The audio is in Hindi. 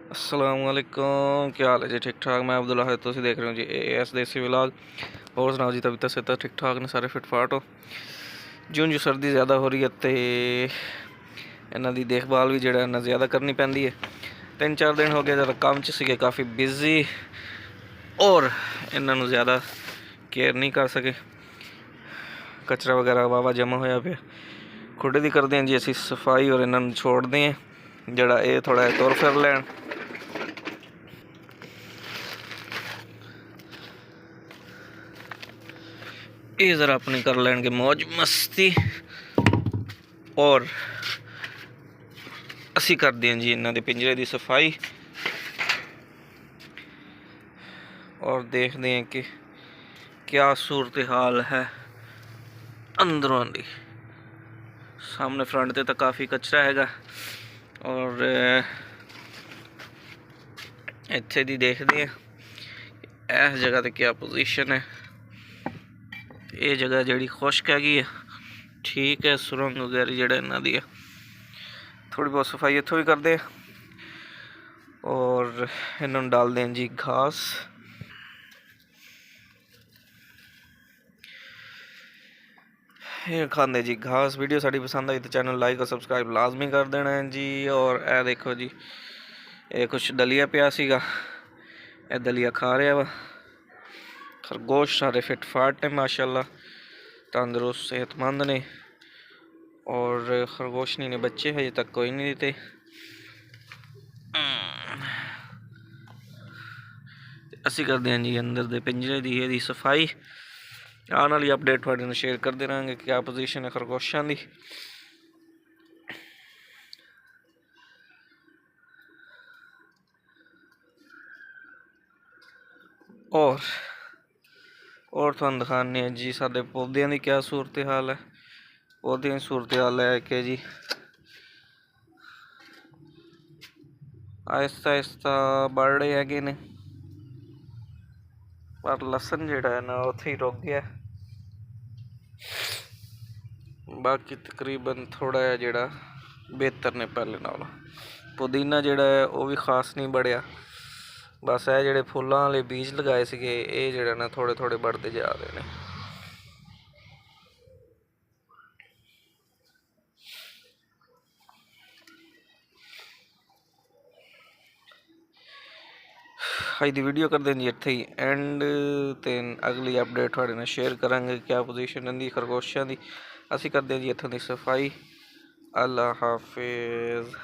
अस्सलामुअलैकुम, क्या हाल है जी? ठीक ठाक। मैं अब्दुल्ला है, तुम देख रहे हो जी एएस देसी व्लॉग। और सुनाओ जी, तबीयत से ठीक ठाक ने? सारे फिट फाट हो? ਜਿਉਂ ਜਿਉਂ सर्दी ज़्यादा हो रही है तो इन्हों की देखभाल भी ਜਿਹੜਾ ਇੰਨਾ ज़्यादा करनी पैंदी है। 3-4 दिन हो गए जरा काम च सीगे काफ़ी बिजी और इन्हों ज़्यादा केयर नहीं कर सके। कचरा वगैरह वावा जमा होया पे खुडे दी करते हैं जी असी सफाई और इन्हों छोड़ते हैं जड़ा ये थोड़ा तुर फिर लैन। ये ज़रा अपनी कर लेंगे मौज मस्ती और असी कर दें जी इन्हों के पिंजरे की सफाई और देखते हैं कि क्या सूरत हाल है अंदरों की। सामने फ्रंट से तो काफ़ी कचरा हैगा और इत्थे दी देखते हैं इस जगह ते क्या पोजीशन है। ये जगह जी खुश्क हैगी है, ठीक है। सुरंग वगैरह जड़ा इन्हों की थोड़ी बहुत सफाई इतों भी करते हैं और इन्होंने डाल दें जी घास। ये खाते जी घास। वीडियो साड़ी पसंद आई तो चैनल लाइक और सब्सक्राइब लाजमी कर देना है जी। और ए देखो जी, ये कुछ दलिया पिया सीगा, ये दलिया खा रहा वा। खरगोश सारे फिट फाट ने माशाल्लाह, तंदुरुस्त सेहतमंद ने और खरगोशनी ने बच्चे हजे तक कोई नहीं देते। असी करते हैं जी अंदर दे पिंजरे की ये सफाई। आने वाली अपडेट थोड़े शेयर करते रहेंगे क्या पोजीशन है खरगोशों की। और तुहानू दिखाने जी साडे पौधों की क्या सूरत हाल है। पौधों की सूरत हाल है कि जी आहिस्ता आहिस्ता बढ़ रहे है ने, पर लसन जोड़ा है ना उत्थे ही रुक गया। बाकी तकरीबन थोड़ा है जोड़ा बेहतर ने पहले नालों। पुदीना जोड़ा है वह भी खास नहीं बढ़िया, बस है जोड़े फुलों वाले बीज लगाए थे ये जोड़ा ना थोड़े थोड़े बढ़ते जा रहे हैं। अज की वीडियो कर दें जी इत्थे ही एंड। तो अगली अपडेट थोड़े नाल शेयर करांगे क्या पोजीशन रही खरगोशों की। असी करते जी इत्थों की सफाई। अल्लाह हाफिज़।